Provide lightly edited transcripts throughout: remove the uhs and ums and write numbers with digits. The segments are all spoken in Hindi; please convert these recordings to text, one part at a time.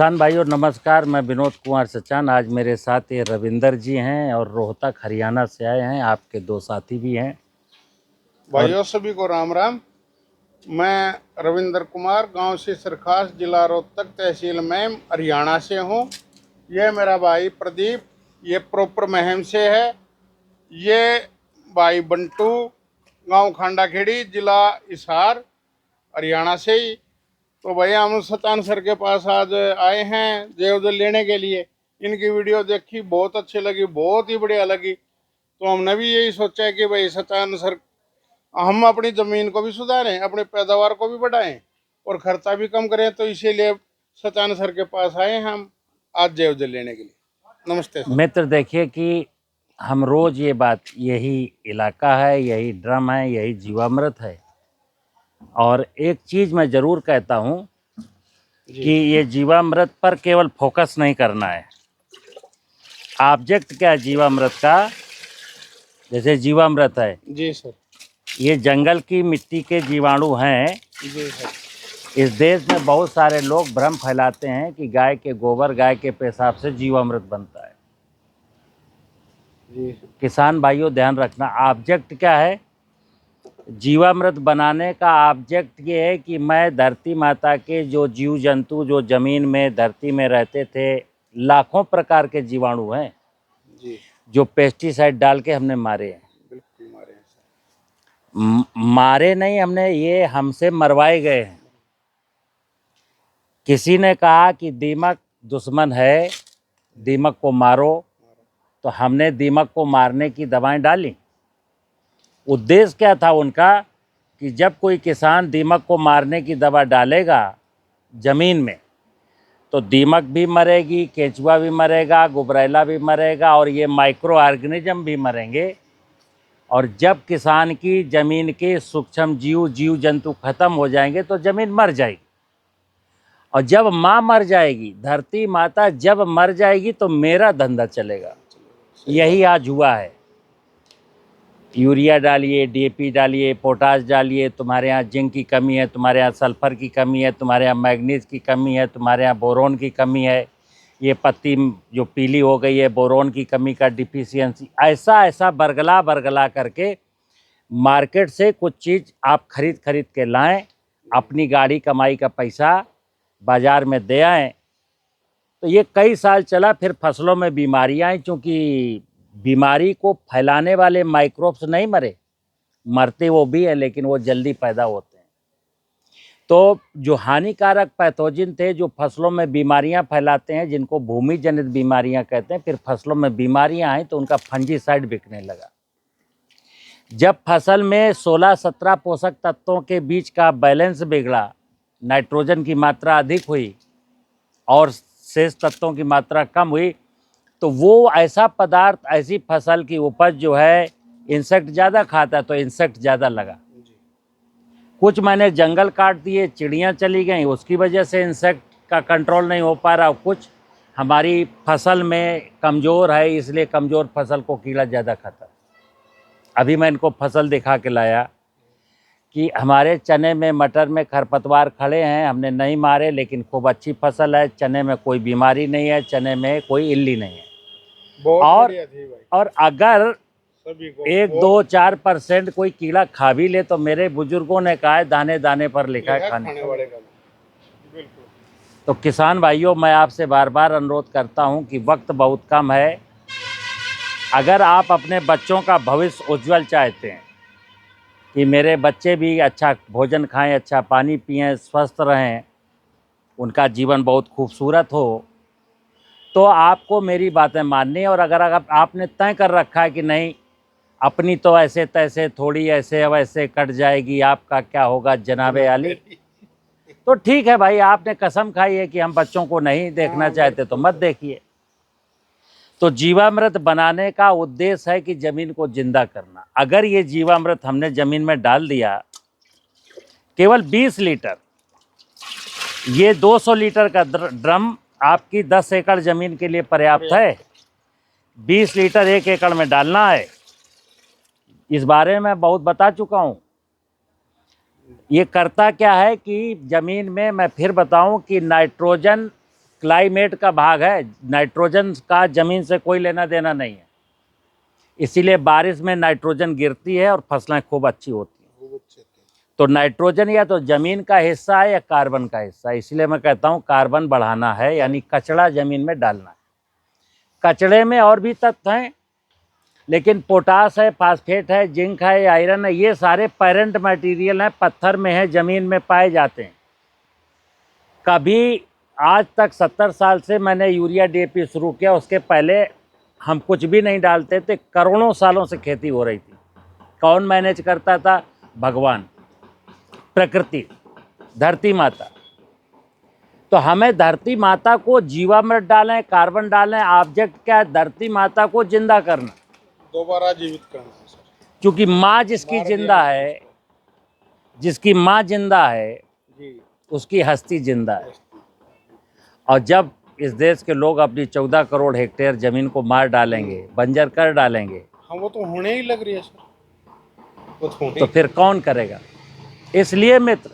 किसान भाइयों नमस्कार। मैं विनोद कुमार सचान। आज मेरे साथ ये रविंदर जी हैं और रोहतक हरियाणा से आए हैं। आपके दो साथी भी हैं। भाइयों सभी को राम राम। मैं रविंदर कुमार गांव से सरखास जिला रोहतक तहसील में हरियाणा से हूं। ये मेरा भाई प्रदीप ये प्रॉपर महम से है। ये भाई बंटू गांव खांडाखेड़ी जिला हिसार हरियाणा से ही। तो भैया हम सचान सर के पास आज आए हैं जेवजल लेने के लिए। इनकी वीडियो देखी, बहुत अच्छी लगी, बहुत ही बढ़िया लगी। तो हमने भी यही सोचा है कि भाई सचान सर हम अपनी ज़मीन को भी सुधारें, अपनी पैदावार को भी बढ़ाएं और खर्चा भी कम करें। तो इसीलिए सचान सर के पास आए हैं हम आज जेवजल लेने के लिए। नमस्ते सर। मित्र, देखिए कि हम रोज़ ये बात, यही इलाका है, यही ड्रम है, यही जीवामृत है। और एक चीज़ मैं ज़रूर कहता हूँ कि ये जीवामृत पर केवल फोकस नहीं करना है। ऑब्जेक्ट क्या है जीवामृत का? जैसे जीवामृत है, जी सर। ये जंगल की मिट्टी के जीवाणु हैं। जी सर। इस देश में बहुत सारे लोग भ्रम फैलाते हैं कि गाय के गोबर, गाय के पेशाब से जीवामृत बनता है। जी किसान भाइयों ध्यान रखना, ऑब्जेक्ट क्या है? जीवामृत बनाने का ऑब्जेक्ट ये है कि मैं धरती माता के जो जीव जंतु जो ज़मीन में धरती में रहते थे, लाखों प्रकार के जीवाणु हैं जी जो पेस्टिसाइड डाल के हमने मारे हैं। बिल्कुल मारे हैं सर। मारे नहीं हमने, ये हमसे मरवाए गए हैं। किसी ने कहा कि दीमक दुश्मन है, दीमक को मारो, तो हमने दीमक को मारने की दवाएं डाली। उद्देश्य क्या था उनका कि जब कोई किसान दीमक को मारने की दवा डालेगा ज़मीन में तो दीमक भी मरेगी, केंचुआ भी मरेगा, गुबरैला भी मरेगा और ये माइक्रो ऑर्गेनिज्म भी मरेंगे। और जब किसान की ज़मीन के सूक्ष्म जीव जंतु खत्म हो जाएंगे तो ज़मीन मर जाएगी। और जब माँ मर जाएगी, धरती माता जब मर जाएगी तो मेरा धंधा चलेगा। यही आज हुआ है। यूरिया डालिए, डीएपी डालिए, पोटाश डालिए, तुम्हारे यहाँ जिंक की कमी है, तुम्हारे यहाँ सल्फर की कमी है, तुम्हारे यहाँ मैग्नीज की कमी है, तुम्हारे यहाँ बोरोन की कमी है, ये पत्ती जो पीली हो गई है, बोरोन की कमी का डिफिशियंसी। ऐसा ऐसा बरगला बरगला करके मार्केट से कुछ चीज़ आप खरीद के लाएं, अपनी गाड़ी कमाई का पैसा बाज़ार में दे आएँ। तो ये कई साल चला, फिर फसलों में बीमारियाँ आई। चूँकि बीमारी को फैलाने वाले माइक्रोब्स नहीं मरे, मरते वो भी है लेकिन वो जल्दी पैदा होते हैं। तो जो हानिकारक पैथोजन थे जो फसलों में बीमारियां फैलाते हैं, जिनको भूमि जनित बीमारियां कहते हैं, फिर फसलों में बीमारियां आई तो उनका फंजीसाइड बिकने लगा। जब फसल में 16-17 पोषक तत्वों के बीच का बैलेंस बिगड़ा, नाइट्रोजन की मात्रा अधिक हुई और शेष तत्वों की मात्रा कम हुई, तो वो ऐसा पदार्थ, ऐसी फसल की उपज जो है इंसेक्ट ज़्यादा खाता है तो इंसेक्ट ज़्यादा लगा। कुछ मैंने जंगल काट दिए, चिड़ियाँ चली गई, उसकी वजह से इंसेक्ट का कंट्रोल नहीं हो पा रहा। कुछ हमारी फसल में कमज़ोर है, इसलिए कमज़ोर फसल को कीड़ा ज़्यादा खाता है। अभी मैं इनको फसल दिखा के लाया कि हमारे चने में, मटर में खरपतवार खड़े हैं, हमने नहीं मारे, लेकिन खूब अच्छी फसल है। चने में कोई बीमारी नहीं है, चने में कोई इल्ली नहीं है। बहुत बढ़िया थी भाई। और अगर सभी को 1-2-4% कोई कीड़ा खा भी ले तो मेरे बुजुर्गों ने कहा है दाने दाने पर लिखा है खाने वाले का। बिल्कुल। तो किसान भाइयों, मैं आपसे बार बार अनुरोध करता हूं कि वक्त बहुत कम है। अगर आप अपने बच्चों का भविष्य उज्जवल चाहते हैं कि मेरे बच्चे भी अच्छा भोजन खाएं, अच्छा पानी पिएं, स्वस्थ रहें, उनका जीवन बहुत खूबसूरत हो, तो आपको मेरी बातें माननी है। और अगर आपने तय कर रखा है कि नहीं, अपनी तो ऐसे तैसे थोड़ी ऐसे वैसे कट जाएगी, आपका क्या होगा जनाबे आली, तो ठीक है भाई, आपने कसम खाई है कि हम बच्चों को नहीं देखना चाहते तो मत देखिए। तो जीवामृत बनाने का उद्देश्य है कि ज़मीन को जिंदा करना। अगर ये जीवामृत हमने ज़मीन में डाल दिया, केवल 20 लीटर, ये 200 लीटर का ड्रम आपकी 10 एकड़ ज़मीन के लिए पर्याप्त है। 20 लीटर 1 एकड़ में डालना है। इस बारे में बहुत बता चुका हूँ। ये करता क्या है कि ज़मीन में, मैं फिर बताऊं कि नाइट्रोजन क्लाइमेट का भाग है, नाइट्रोजन का ज़मीन से कोई लेना देना नहीं है, इसीलिए बारिश में नाइट्रोजन गिरती है और फसलें खूब अच्छी होती हैं। तो नाइट्रोजन या तो ज़मीन का हिस्सा है या कार्बन का हिस्सा है, इसलिए मैं कहता हूँ कार्बन बढ़ाना है, यानी कचड़ा ज़मीन में डालना है। कचड़े में और भी तत्व हैं, लेकिन पोटास है, फास्फेट है, जिंक है, आयरन है, ये सारे पेरेंट मटेरियल हैं, पत्थर में है, ज़मीन में पाए जाते हैं। कभी आज तक 70 साल से मैंने यूरिया DAP शुरू किया, उसके पहले हम कुछ भी नहीं डालते थे, करोड़ों सालों से खेती हो रही थी। कौन मैनेज करता था? भगवान, प्रकृति, धरती माता। तो हमें धरती माता को जीवामृत डालें, कार्बन डालें, ऑब्जेक्ट क्या है? धरती माता को जिंदा करना, दोबारा जीवित करना है सर। क्योंकि माँ जिसकी जिंदा है, जिसकी माँ जिंदा है, जी, उसकी हस्ती जिंदा है। और जब इस देश के लोग अपनी 14 करोड़ हेक्टेयर जमीन को मार डालेंगे, बंजर कर डालेंगे, हाँ वो तो होने ही लग रही है सर, वो तो होने तो फिर कौन करेगा? इसलिए मित्र,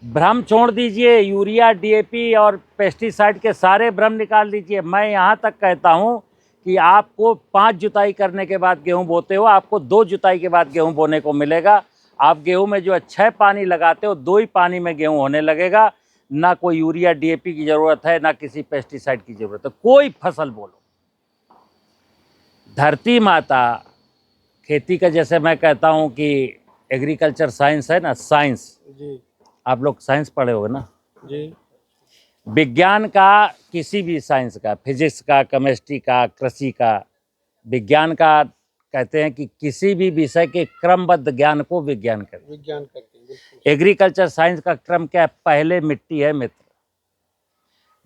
भ्रम छोड़ दीजिए, यूरिया DAP और पेस्टिसाइड के सारे भ्रम निकाल दीजिए। मैं यहाँ तक कहता हूँ कि आपको 5 जुताई करने के बाद गेहूँ बोते हो, आपको 2 जुताई के बाद गेहूँ बोने को मिलेगा। आप गेहूँ में जो 6 पानी लगाते हो, 2 ही पानी में गेहूँ होने लगेगा। ना कोई यूरिया DAP की ज़रूरत है, ना किसी पेस्टिसाइड की ज़रूरत है, कोई फसल बोलो। धरती माता खेती का, जैसे मैं कहता हूँ कि एग्रीकल्चर साइंस है ना, साइंस, जी आप लोग साइंस पढ़े होगे ना? जी विज्ञान का, किसी भी साइंस का, फिजिक्स का, केमिस्ट्री का, कृषि का, विज्ञान का कहते हैं कि किसी भी विषय के क्रमबद्ध ज्ञान को विज्ञान कहते हैं। विज्ञान करते हैं, बिल्कुल। एग्रीकल्चर साइंस का क्रम क्या है? पहले मिट्टी है मित्र।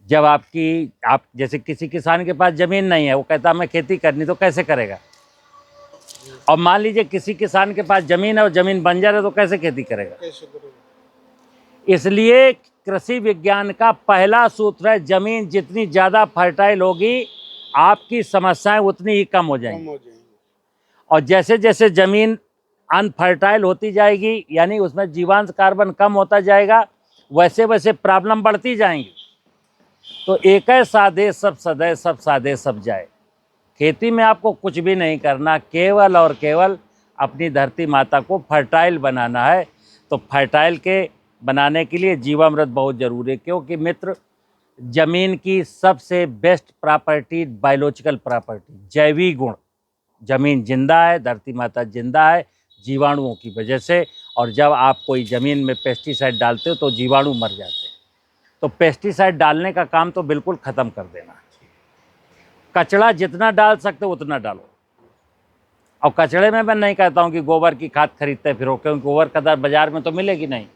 जब आप जैसे किसी किसान के पास जमीन नहीं है, वो कहता हमें खेती करनी, तो कैसे करेगा? और मान लीजिए किसी किसान के पास जमीन है और जमीन बंजर है, तो कैसे खेती करेगा? कैसे करेंगे? इसलिए कृषि विज्ञान का पहला सूत्र है, जमीन जितनी ज़्यादा फर्टाइल होगी, आपकी समस्याएं उतनी ही कम हो कम जाएंगी। हो जाएंगे। और जैसे जैसे जमीन अनफर्टाइल होती जाएगी, यानी उसमें जीवांश कार्बन कम होता जाएगा, वैसे वैसे प्रॉब्लम बढ़ती जाएंगी। तो एक साधे सब सदै, सब साधे सब जाए। खेती में आपको कुछ भी नहीं करना, केवल और केवल अपनी धरती माता को फर्टाइल बनाना है। तो फर्टाइल के बनाने के लिए जीवामृत बहुत ज़रूरी है, क्योंकि मित्र, ज़मीन की सबसे बेस्ट प्रॉपर्टी बायोलॉजिकल प्रॉपर्टी, जैविक गुण। ज़मीन जिंदा है, धरती माता जिंदा है जीवाणुओं की वजह से। और जब आप कोई ज़मीन में पेस्टिसाइड डालते हो तो जीवाणु मर जाते हैं। तो पेस्टिसाइड डालने का काम तो बिल्कुल ख़त्म कर देना। कचड़ा जितना डाल सकते हो उतना डालो। और कचड़े में मैं नहीं कहता हूँ कि गोबर की खाद खरीदते फिरो, क्योंकि गोबर का बाजार में तो मिलेगी नहीं।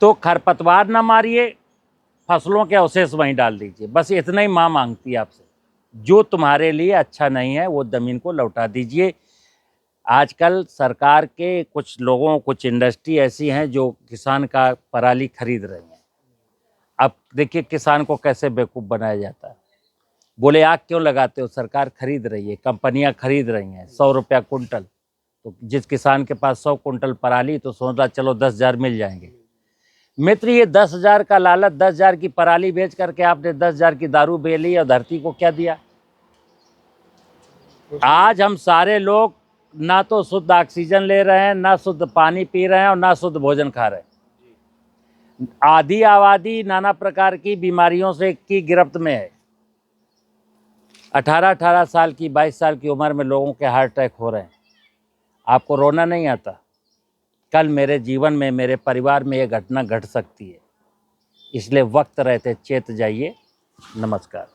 तो खरपतवार ना मारिए, फसलों के अवशेष वहीं डाल दीजिए, बस इतना ही माँ मांगती है आपसे। जो तुम्हारे लिए अच्छा नहीं है वो ज़मीन को लौटा दीजिए। आजकल सरकार के कुछ लोगों, कुछ इंडस्ट्री ऐसी हैं जो किसान का पराली खरीद रही हैं। अब देखिए किसान को कैसे बेवकूफ़ बनाया जाता है। बोले आग क्यों लगाते हो? सरकार खरीद रही है, कंपनियां खरीद रही हैं, 100 रुपया कुंटल। तो जिस किसान के पास 100 कुंटल पराली, तो सोचा चलो 10,000 मिल जाएंगे। मित्र, ये 10,000 का लालच, 10,000 की पराली बेच करके आपने 10,000 की दारू बेच ली और धरती को क्या दिया? आज हम सारे लोग ना तो शुद्ध ऑक्सीजन ले रहे हैं, ना शुद्ध पानी पी रहे हैं, और ना शुद्ध भोजन खा रहे हैं। आधी आबादी नाना प्रकार की बीमारियों से की गिरफ्त में है। 18-18 साल की, 22 साल की उम्र में लोगों के हार्ट अटैक हो रहे हैं। आपको रोना नहीं आता? कल मेरे जीवन में, मेरे परिवार में ये घटना घट सकती है, इसलिए वक्त रहते चेत जाइए। नमस्कार।